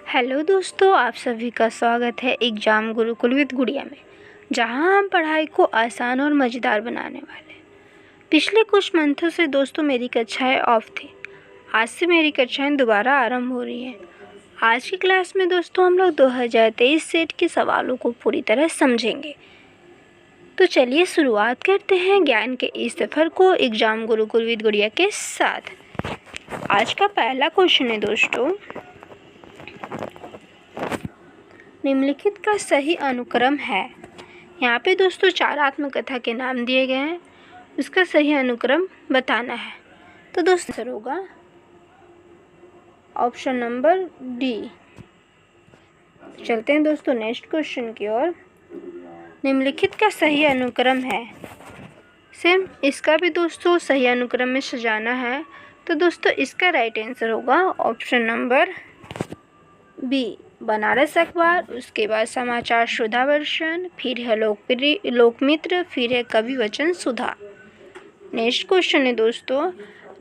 Hello दोस्तों, आप सभी का स्वागत है एग्जाम गुरुकुल विद गुड़िया में, जहां हम पढ़ाई को आसान और मज़ेदार बनाने वाले हैं। पिछले कुछ मंथों से दोस्तों मेरी कक्षाएं ऑफ थी। आज से मेरी कक्षाएं दोबारा आरंभ हो रही हैं। आज की क्लास में दोस्तों हम लोग 2023 सेट के सवालों को पूरी तरह समझेंगे। तो चलिए शुरुआत करते हैं ज्ञान के इस सफ़र को एग्जाम गुरुकुल विद गुड़िया के साथ। आज का पहला क्वेश्चन है दोस्तों, निम्नलिखित का सही अनुक्रम है। यहाँ पे दोस्तों 4 आत्मकथा के नाम दिए गए हैं, उसका सही अनुक्रम बताना है। तो दोस्तों आंसर होगा ऑप्शन नंबर डी। चलते हैं दोस्तों नेक्स्ट क्वेश्चन की ओर। निम्नलिखित का सही अनुक्रम है, सेम इसका भी दोस्तों सही अनुक्रम में सजाना है। तो दोस्तों इसका राइट आंसर होगा ऑप्शन नंबर बी, बनारस अखबार, उसके बाद समाचार सुधा वर्षन, फिर है लोकमित्र, फिर है कवि वचन सुधा। नेक्स्ट क्वेश्चन है दोस्तों,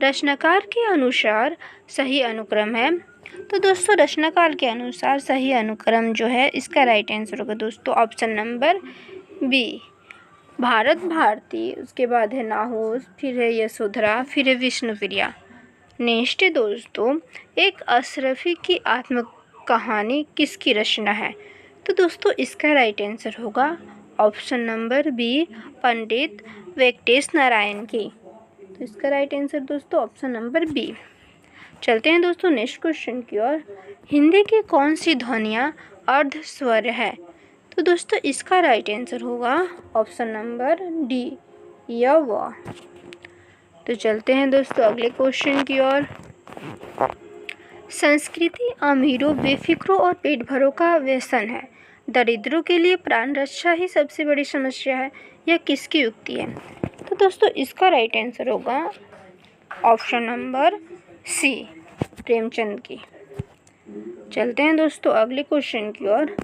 रचनाकार के अनुसार सही अनुक्रम है। तो दोस्तों रचनाकार के अनुसार सही अनुक्रम जो है इसका राइट आंसर होगा दोस्तों option number B, Bharat Bharati, उसके बाद है नाहूस, फिर है यशोधरा, फिर है विष्णुप्रिया। नेक्स्ट है दोस्तों, एक अशरफी की आत्म कहानी किसकी रचना है। तो दोस्तों इसका राइट आंसर होगा ऑप्शन नंबर बी, पंडित वेंकटेश नारायण की। तो इसका राइट आंसर दोस्तों ऑप्शन नंबर बी। चलते हैं दोस्तों नेक्स्ट क्वेश्चन की ओर। हिंदी की कौन सी ध्वनियाँ अर्ध स्वर है। तो दोस्तों इसका राइट आंसर होगा ऑप्शन नंबर डी, य व। तो चलते हैं दोस्तों अगले क्वेश्चन की ओर। संस्कृति अमीरों बेफिक्रों और पेट भरों का व्यसन है, दरिद्रों के लिए प्राण रक्षा ही सबसे बड़ी समस्या है, यह किसकी युक्ति है। तो दोस्तों इसका राइट आंसर होगा ऑप्शन नंबर सी, प्रेमचंद की। चलते हैं दोस्तों अगले क्वेश्चन की ओर।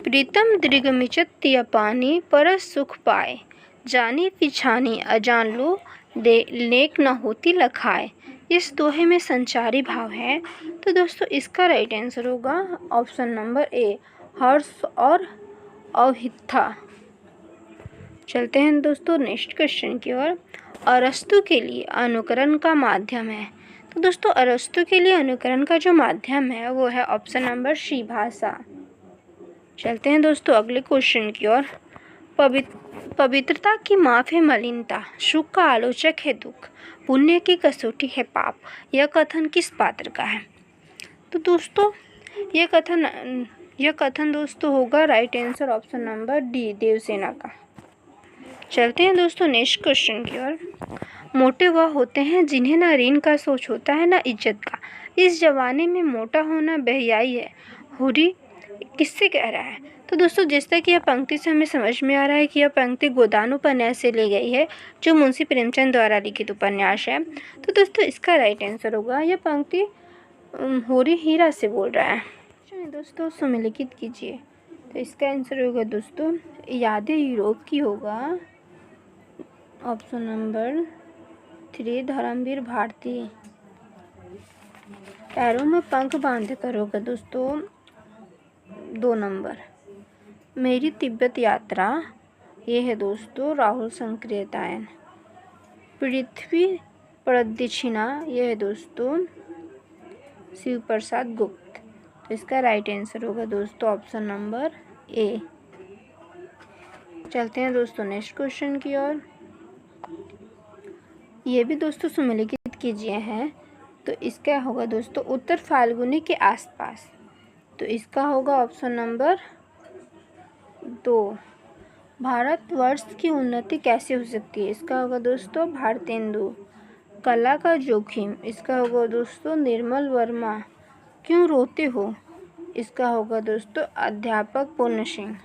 प्रीतम दृगमिचत या पानी परस सुख पाए, जानी पिछानी अजान लो नेक न होती लखाए। इस दोहे में संचारी भाव है। तो दोस्तों इसका राइट आंसर होगा ऑप्शन नंबर ए, हर्ष और अहिथा। चलते हैं दोस्तों नेक्स्ट क्वेश्चन की ओर। अरस्तु के लिए अनुकरण का माध्यम है। तो दोस्तों अरस्तु के लिए अनुकरण का जो माध्यम है वो है ऑप्शन नंबर सी, भाषा। चलते हैं दोस्तों अगले क्वेश्चन की ओर। पवित्रता की माप है मलिनता, सुख का आलोचक है दुख, पुण्य की कसौटी है पाप, यह कथन किस पात्र का है। तो दोस्तों यह कथन दोस्तों होगा right answer option number D, Devsena का। चलते हैं दोस्तों नेक्स्ट क्वेश्चन की ओर। मोटे वह होते हैं जिन्हें ना ऋण का सोच होता है ना इज्जत का, इस जमाने में मोटा होना बेहयाई है, हुर्री किससे कह रहा है। तो दोस्तों जैसा कि यह पंक्ति से हमें समझ में आ रहा है कि यह पंक्ति गोदान उपन्यास से ली गई है, जो मुंशी प्रेमचंद द्वारा लिखित उपन्यास है। तो दोस्तों इसका राइट आंसर होगा, यह पंक्ति होरी हीरा से बोल रहा है। दोस्तों सुमेलिखित कीजिए। तो इसका आंसर होगा दोस्तों यादें यूरोप की होगा ऑप्शन नंबर 3, धर्मवीर भारती। पैरों में पंख बांध कर होगा दोस्तों 2 नंबर। मेरी तिब्बत यात्रा, ये है दोस्तों राहुल संकृतायन। पृथ्वी प्रदक्षिणा, ये है दोस्तों शिव प्रसाद गुप्त। तो इसका राइट आंसर होगा दोस्तों ऑप्शन नंबर ए। चलते हैं दोस्तों नेक्स्ट क्वेश्चन की ओर। ये भी दोस्तों सुमेलिखित कीजिए हैं। तो इसका होगा दोस्तों उत्तर फाल्गुनी के आसपास। तो इसका होगा ऑप्शन नंबर 2, भारतवर्ष की उन्नति कैसे हो सकती है। इसका होगा दोस्तों भारतेंदु। कला का जोखिम, इसका होगा दोस्तों निर्मल वर्मा। क्यों रोते हो, इसका होगा दोस्तों अध्यापक पूर्ण सिंह।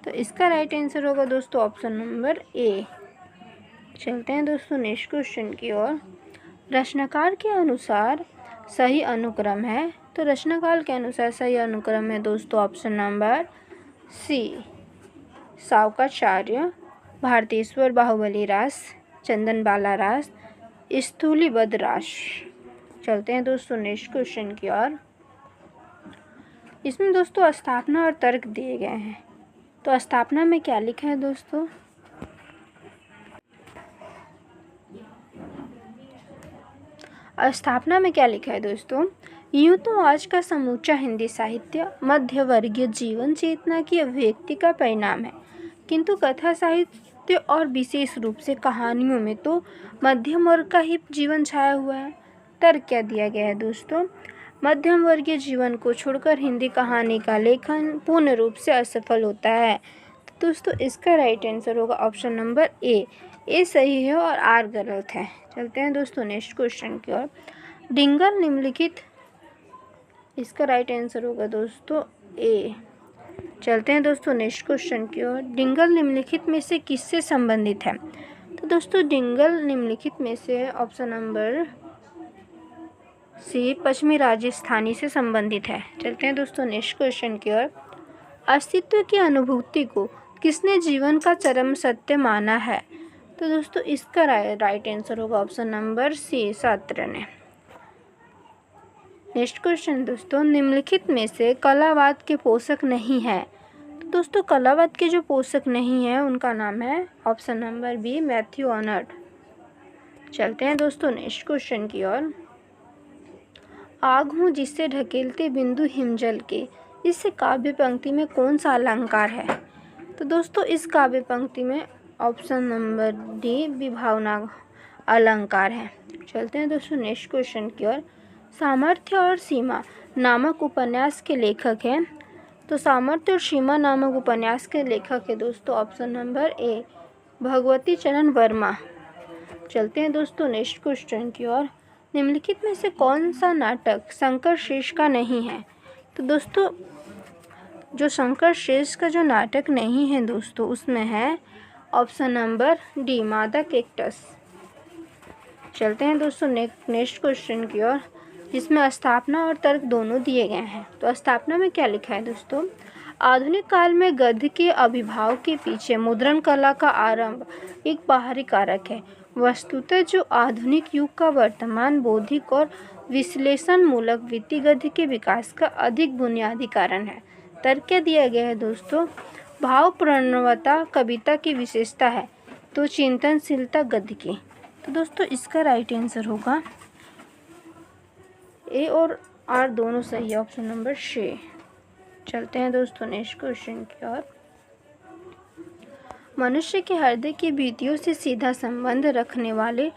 तो इसका राइट आंसर होगा दोस्तों ऑप्शन नंबर ए। चलते हैं दोस्तों नेक्स्ट क्वेश्चन की ओर। रचनाकार के अनुसार सही अनुक्रम है। तो रचनाकाल के अनुसार सही अनुक्रम है दोस्तों ऑप्शन नंबर सी, सावकाचार्य, भारतेश्वर बाहुबली रास, चंदन बाला रास, स्थूलीबद्ध रास। चलते हैं दोस्तों नेक्स्ट क्वेश्चन की ओर। इसमें दोस्तों स्थापना और तर्क दिए गए हैं। तो स्थापना में क्या लिखा है दोस्तों? स्थापना में क्या लिखा है दोस्तों? यूँ तो आज का समूचा हिंदी साहित्य मध्य वर्गीय जीवन चेतना की अभिव्यक्ति का परिणाम है, किंतु कथा साहित्य और विशेष रूप से कहानियों में तो मध्यम वर्ग का ही जीवन छाया हुआ है। तर्क क्या दिया गया है दोस्तों? मध्यम वर्गीय जीवन को छोड़कर हिंदी कहानी का लेखन पूर्ण रूप से असफल होता है। तो दोस्तों इसका राइट आंसर होगा ऑप्शन नंबर ए सही है और आर गलत है। चलते हैं दोस्तों नेक्स्ट क्वेश्चन की ओर। डिंगल निम्नलिखित, इसका राइट आंसर होगा दोस्तों ए। चलते हैं दोस्तों नेक्स्ट क्वेश्चन की ओर। डिंगल निम्नलिखित में से किससे संबंधित है? तो दोस्तों डिंगल निम्नलिखित में से ऑप्शन नंबर सी पश्चिमी राजस्थानी से संबंधित है। चलते हैं दोस्तों नेक्स्ट क्वेश्चन की ओर। अस्तित्व की अनुभूति को किसने जीवन का चरम सत्य माना है? तो दोस्तों इसका राइट आंसर होगा ऑप्शन नंबर सी सार्त्र ने। नेक्स्ट क्वेश्चन दोस्तों, निम्नलिखित में से कलावाद के पोषक नहीं है। तो दोस्तों कलावाद के जो पोषक नहीं है उनका नाम है option number B Matthew Arnold. चलते हैं दोस्तों नेक्स्ट क्वेश्चन की ओर। आग हूँ जिससे ढकेलते बिंदु हिमजल के, इस काव्य पंक्ति में कौन सा अलंकार है? तो दोस्तों इस काव्य पंक्ति में ऑप्शन नंबर डी विभावना अलंकार है। चलते हैं दोस्तों नेक्स्ट क्वेश्चन की ओर। सामर्थ्य और सीमा नामक उपन्यास के लेखक हैं। तो सामर्थ्य और सीमा नामक उपन्यास के लेखक है दोस्तों ऑप्शन नंबर ए भगवती चरण वर्मा। चलते हैं दोस्तों नेक्स्ट क्वेश्चन की ओर। निम्नलिखित में से कौन सा नाटक शंकर श्रेष्ठ का नहीं है? तो दोस्तों जो शंकर श्रेष्ठ का जो नाटक नहीं है दोस्तों उसमें है ऑप्शन नंबर डी मादा कैक्टस। चलते हैं दोस्तों नेक्स्ट क्वेश्चन की ओर, जिसमें स्थापना और तर्क दोनों दिए गए हैं। तो स्थापना में क्या लिखा है दोस्तों? आधुनिक काल में गद्य के आविर्भाव के पीछे मुद्रण कला का आरंभ एक बाहरी कारक है। वस्तुतः जो आधुनिक युग का वर्तमान बौद्धिक और विश्लेषण मूलक वित्तीय गद्य के विकास का अधिक बुनियादी कारण है। तर्क क्या दिया गया है दोस्तों? भाव प्रणवता कविता की विशेषता है, तो चिंतनशीलता गद्य की। तो दोस्तों इसका राइट आंसर होगा ए और आर दोनों सही है, ऑप्शन नंबर सी। चलते हैं दोस्तों नेक्स्ट क्वेश्चन की ओर। मनुष्य के हृदय की बीतियों से सीधा संबंध रखने वाले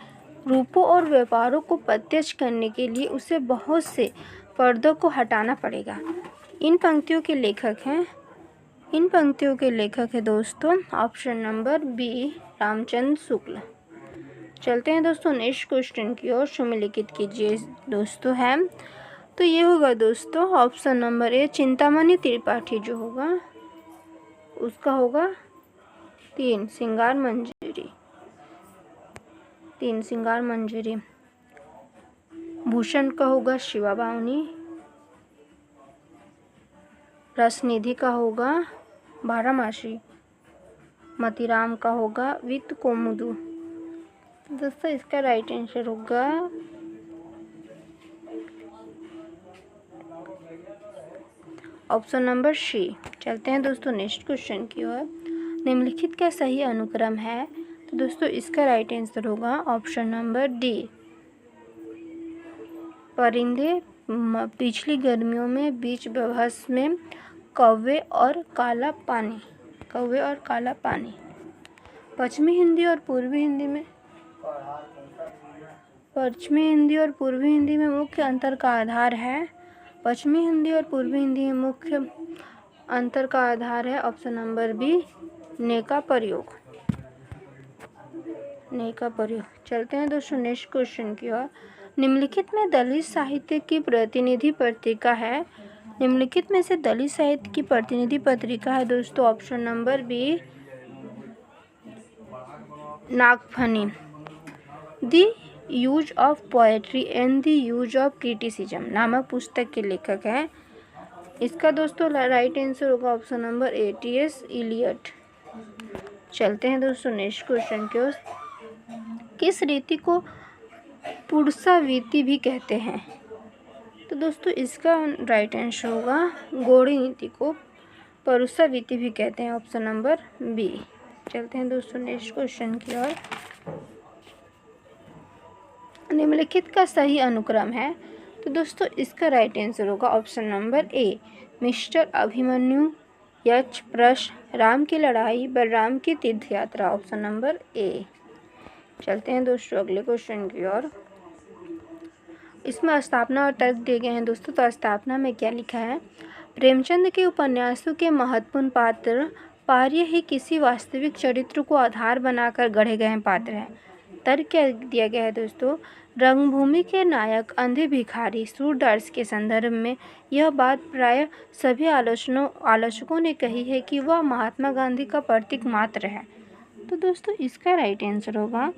रूपों और व्यापारों को प्रत्यक्ष करने के लिए उसे बहुत से पर्दों को हटाना पड़ेगा। इन पंक्तियों के लेखक है दोस्तों option number B Ramchandra Shukla. चलते हैं दोस्तों नेक्स्ट क्वेश्चन की ओर। सुमेलिखित कीजिए दोस्तों है, तो ये होगा दोस्तों ऑप्शन नंबर ए चिंतामणि त्रिपाठी जो होगा उसका होगा 3 सिंगार मंजरी। भूषण का होगा शिवा बावनी। रसनिधि का होगा बारहमासी। मतिराम का होगा वित्त कौमुदू। दोस्तों इसका राइट आंसर होगा ऑप्शन नंबर सी। चलते हैं दोस्तों नेक्स्ट क्वेश्चन की ओर। निम्नलिखित का सही अनुक्रम है? तो दोस्तों इसका राइट आंसर होगा ऑप्शन नंबर डी परिंदे पिछली गर्मियों में बीच बहस में कौवे और काला पानी। पश्चिमी हिंदी और पूर्वी हिंदी में मुख्य अंतर का आधार है। पश्चिमी हिंदी और पूर्वी हिंदी में मुख्य अंतर का आधार है ऑप्शन नंबर बी ने का प्रयोग। चलते हैं दोस्तों नेक्स्ट क्वेश्चन की ओर। निम्नलिखित में दलित साहित्य की प्रतिनिधि पत्रिका है। निम्नलिखित में से दलित साहित्य की प्रतिनिधि पत्रिका है दोस्तों option number B Nagphani. The use of poetry and the use of criticism नामक पुस्तक के लेखक हैं। इसका दोस्तों राइट आंसर होगा option number A T S. Eliot. चलते हैं दोस्तों नेक्स्ट क्वेश्चन की ओर। किस रीति को पुरुषावृत्ति भी कहते हैं? तो दोस्तों इसका राइट आंसर होगा गौड़ी नीति को परुसावीति भी कहते हैं, ऑप्शन नंबर बी। चलते हैं दोस्तों नेक्स्ट क्वेश्चन की ओर। निम्नलिखित का सही अनुक्रम है, तो दोस्तों इसका राइट आंसर होगा ऑप्शन नंबर ए, मिस्टर अभिमन्यु, यक्ष प्रश्न, राम की लड़ाई, बलराम की तीर्थ यात्रा, ऑप्शन नंबर ए। चलते हैं दोस्तों अगले क्वेश्चन की ओर। इसमें स्थापना और तर्क दिए गए हैं दोस्तों। तो स्थापना में क्या लिखा है, प्रेमचंद के उपन्यासों के महत्वपूर्ण पात्र पार्य ही किसी वास्तविक चरित्र को आधार बनाकर गढ़े गए पात्र हैं। तर्क क्या दिया गया है दोस्तों, रंगभूमि के नायक अंधे भिखारी सूरदास के संदर्भ में यह बात प्राय सभी आलोचकों ने कही है कि वह महात्मा गांधी का प्रतीक मात्र है। तो दोस्तों इसका राइट आंसर होगा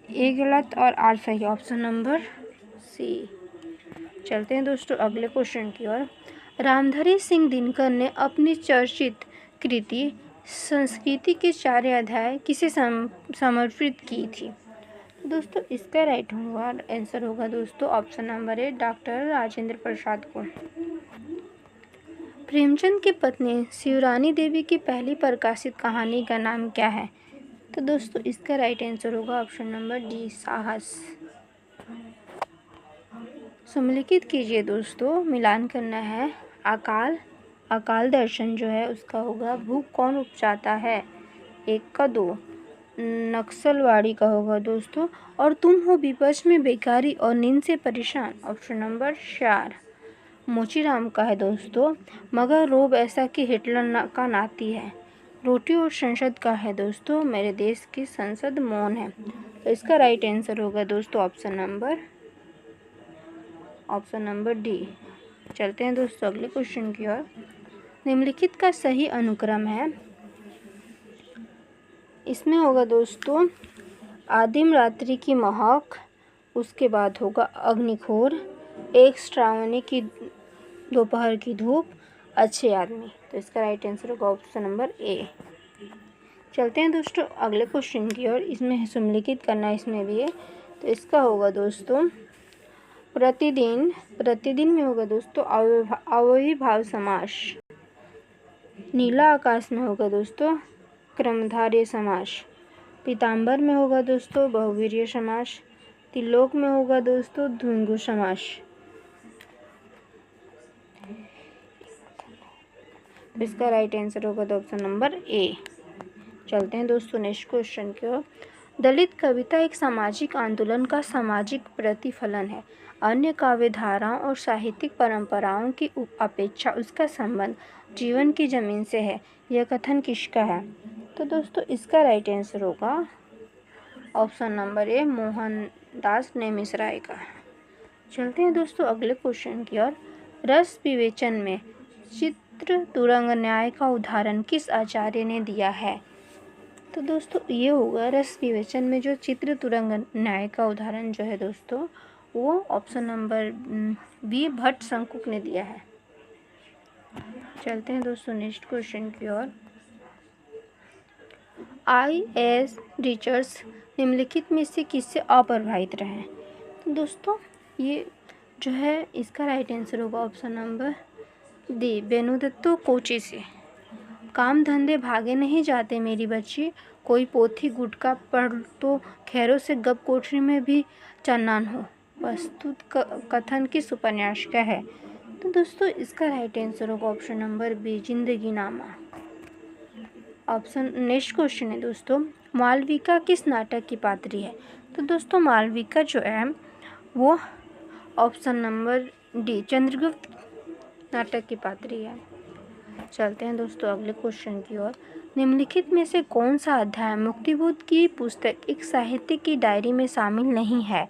ए गलत और आर सही, ऑप्शन नंबर सी। चलते हैं दोस्तों अगले क्वेश्चन की ओर। रामधारी सिंह दिनकर ने अपनी चर्चित कृति संस्कृति के 4 अध्याय किसे समर्पित की थी। दोस्तों इसका राइट होगा आंसर होगा दोस्तों option number A, doctor Rajendra Prasad को। प्रेमचंद की पत्नी शिवरानी देवी की पहली प्रकाशित कहानी का नाम क्या है। तो दोस्तों इसका राइट आंसर होगा ऑप्शन नंबर डी, साहस। सम्मिलित कीजिए दोस्तों, मिलान करना है। अकाल दर्शन जो है उसका होगा भूख कौन उपचाता है, 1 का 2। नक्सलवाड़ी का होगा दोस्तों और तुम हो विपक्ष में बेकारी और नींद से परेशान, ऑप्शन नंबर 4। मोचीराम का है दोस्तों मगर रोब ऐसा कि हिटलर का नाती है। रोटी और संसद का है दोस्तों मेरे देश की संसद मौन है। तो इसका राइट आंसर होगा दोस्तों ऑप्शन नंबर डी। चलते हैं दोस्तों अगले क्वेश्चन की ओर। निम्नलिखित का सही अनुक्रम है, इसमें होगा दोस्तों आदिम रात्रि की महक, उसके बाद होगा अग्निखोर, एक श्रावणी की दोपहर की धूप, अच्छे आदमी। तो इसका राइट आंसर होगा ऑप्शन नंबर ए। चलते हैं दोस्तों अगले क्वेश्चन की ओर। इसमें सम्मिलित करना है, इसमें भी है। तो इसका होगा दोस्तों प्रतिदिन में होगा दोस्तों अव्ययीभाव समास। नीला आकाश में होगा दोस्तों क्रमधारय समास। पीताम्बर में होगा दोस्तों बहुवीर्य समास। त्रिलोक में होगा दोस्तों द्विगु समास। इसका राइट आंसर होगा तो ऑप्शन नंबर ए। चलते हैं दोस्तों नेक्स्ट क्वेश्चन की ओर। दलित कविता एक सामाजिक आंदोलन का सामाजिक प्रतिफलन है। अन्य काव्य धाराओं और साहित्यिक परंपराओं की अपेक्षा उसका संबंध जीवन की जमीन से है। यह कथन किसका है। तो दोस्तों इसका राइट आंसर होगा ऑप्शन नंबर ए, मोहनदास नेमिष राय का। चलते हैं दोस्तों अगले क्वेश्चन की ओर। रस विवेचन में चित्र तुरंग न्याय का उदाहरण किस आचार्य ने दिया है। तो दोस्तों ये होगा रस विवेचन में जो चित्र तुरंग न्याय का उदाहरण जो है दोस्तों वो option number B, Bhatt Shankuka ने दिया है। चलते हैं दोस्तों नेक्स्ट क्वेश्चन की ओर। IAS टीचर्स निम्नलिखित में से किससे अप्रभावित रहे। तो दोस्तों ये जो है इसका राइट आंसर होगा ऑप्शन नंबर डी, बेनुदत्तो कोची से। काम धंधे भागे नहीं जाते मेरी बच्ची, कोई पोथी गुटका पढ़ तो खैरों से गप कोठरी में भी चन्नान हो। प्रस्तुत कथन किस उपन्यास का है। तो दोस्तों इसका राइट आंसर होगा ऑप्शन नंबर बी, जिंदगी नामा। नेक्स्ट क्वेश्चन है दोस्तों, मालविका किस नाटक की पात्री है। तो दोस्तों मालविका जो है वो ऑप्शन नंबर डी, चंद्रगुप्त नाटक की पात्री है। चलते हैं दोस्तों अगले क्वेश्चन की ओर। निम्नलिखित में से कौन सा अध्याय मुक्तिबोध की पुस्तक एक साहित्य की डायरी में शामिल नहीं है।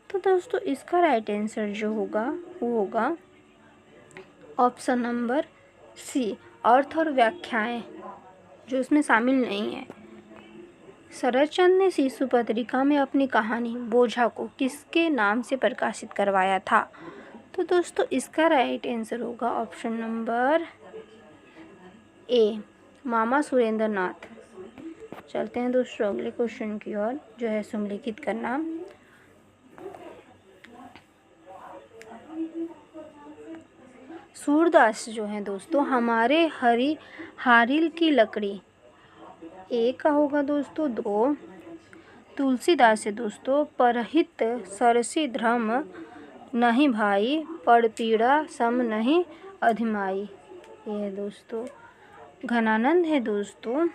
तो दोस्तों इसका राइट आंसर जो होगा वो होगा ऑप्शन नंबर सी, अर्थ और व्याख्याएं, जो उसमें शामिल नहीं है। शरदचंद्र ने शिशु पत्रिका में अपनी कहानी बोझा को किसके नाम से प्रकाशित करवाया था। तो दोस्तों इसका राइट आंसर होगा ऑप्शन नंबर ए, मामा सुरेंद्र नाथ। चलते हैं दोस्तों अगले क्वेश्चन की ओर जो है सम्मिलित करना। सूरदास जो है दोस्तों हमारे हारिल की लकड़ी। ए का होगा दोस्तों 2। तुलसीदास है दोस्तों परहित सरसी धर्म नहीं भाई, पड़ पीड़ा सम नहीं अधिमाई। ये है दोस्तों। घनानंद है दोस्तों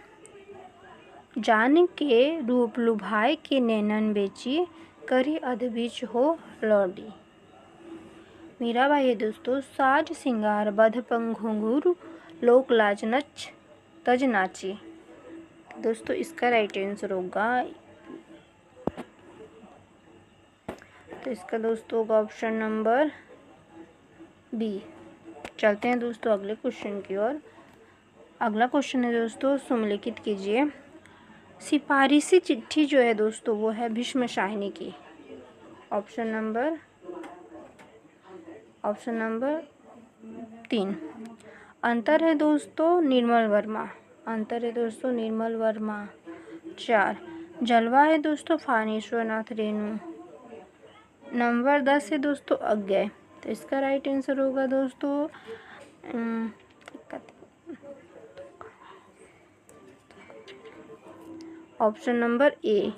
जान के रूप लुभाए के नैनन बेची, करी अधबीच हो लौडी। मीराबाई है दोस्तों साज सिंगार बध पंघुंगुर, लोक लाज नच तज नाची। दोस्तों इसका राइट आंसर होगा, तो इसका दोस्तों होगा ऑप्शन नंबर बी। चलते हैं दोस्तों अगले क्वेश्चन की ओर। अगला क्वेश्चन है दोस्तों सुमलिखित कीजिए। सिफारिशी चिट्ठी जो है दोस्तों वो है भीष्म शाहिनी की। Option number 3। अंतर है दोस्तों निर्मल वर्मा। 4। जलवा है दोस्तों फानेश्वर नाथ रेणु। नंबर 10 है दोस्तों अज्ञे। तो इसका राइट आंसर होगा दोस्तों ऑप्शन नंबर ए।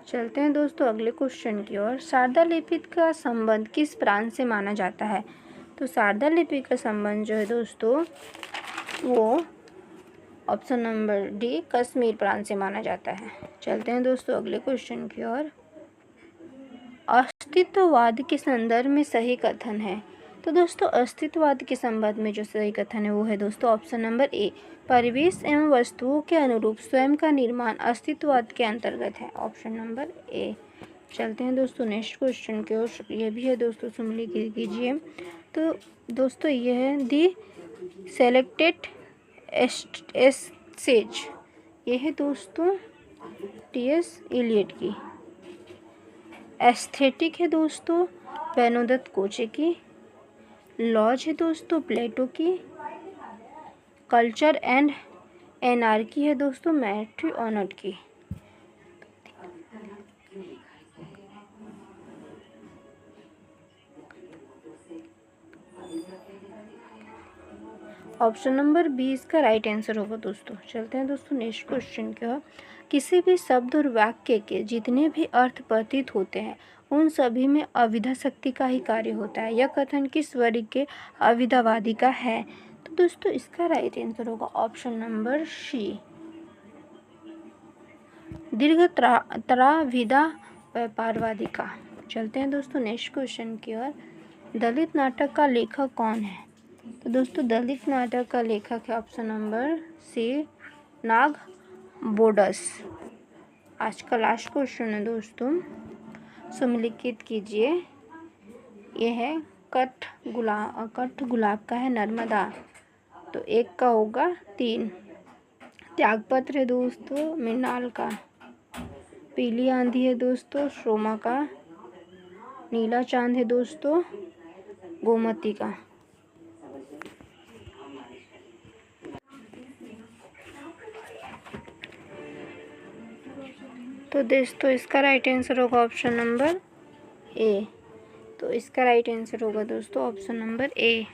चलते हैं दोस्तों अगले क्वेश्चन की ओर। शारदा लिपि का संबंध किस प्रांत से माना जाता है? तो शारदा लिपि का संबंध जो है दोस्तों वो ऑप्शन नंबर डी कश्मीर प्रांत से माना जाता है। चलते हैं दोस्तों अगले क्वेश्चन की ओर। अस्तित्ववाद के संदर्भ में सही कथन है। तो दोस्तों अस्तित्ववाद के संबंध में जो सही कथन है वो है दोस्तों ऑप्शन नंबर ए। परिवेश एवं वस्तुओं के अनुरूप स्वयं का निर्माण अस्तित्ववाद के अंतर्गत है। ऑप्शन नंबर ए। चलते हैं दोस्तों नेक्स्ट क्वेश्चन की ओर। ये भी है दोस्तों सुमलिखित कीजिए। तो दोस्तों ये है दी सेलेक्टेड एसेज। ये है दोस्तों टी.एस. इलियट की। एस्थेटिक है दोस्तों बेनोदत्त कोचे की। लॉज है दोस्तों प्लेटो की। कल्चर एंड एनार्की है दोस्तों मैथ्यू ऑर्नट की। ऑप्शन नंबर 20 का राइट आंसर होगा दोस्तों। चलते हैं दोस्तों नेक्स्ट क्वेश्चन की ओर। किसी भी शब्द और वाक्य के जितने भी अर्थ प्रतीत होते हैं उन सभी में अविधा शक्ति का ही कार्य होता है। यह कथन किस वर्ग के अविधावादी का है? तो दोस्तों इसका राइट आंसर होगा ऑप्शन नंबर सी दीर्घ त्राविधा व्यापारवादी का। चलते हैं दोस्तों नेक्स्ट क्वेश्चन की ओर। दलित नाटक का लेखक कौन है? तो दोस्तों दलित नाटक का लेखक है ऑप्शन नंबर सी नाग बोडस। आज का लास्ट क्वेश्चन है दोस्तों सुमलिखित कीजिए। यह है कठ गुलाब का है नर्मदा। तो एक का होगा 3। त्यागपत्र है दोस्तों मृणाल का। पीली आंधी है दोस्तों श्रोमा का। नीला चांद है दोस्तों गोमती का। तो दोस्तों इसका राइट आंसर होगा ऑप्शन नंबर ए। तो इसका राइट आंसर होगा दोस्तों ऑप्शन नंबर ए।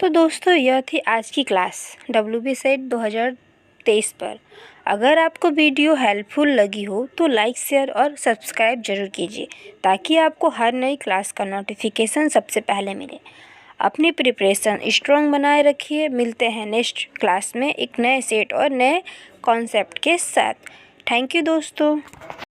तो दोस्तों यह थी आज की क्लास WB सेट 2023 पर। अगर आपको वीडियो हेल्पफुल लगी हो तो लाइक शेयर और सब्सक्राइब जरूर कीजिए ताकि आपको हर नई क्लास का नोटिफिकेशन सबसे पहले मिले। अपनी प्रिपरेशन स्ट्रॉन्ग बनाए रखिए। मिलते हैं नेक्स्ट क्लास में एक नए सेट और नए कॉन्सेप्ट के साथ। थैंक यू दोस्तों।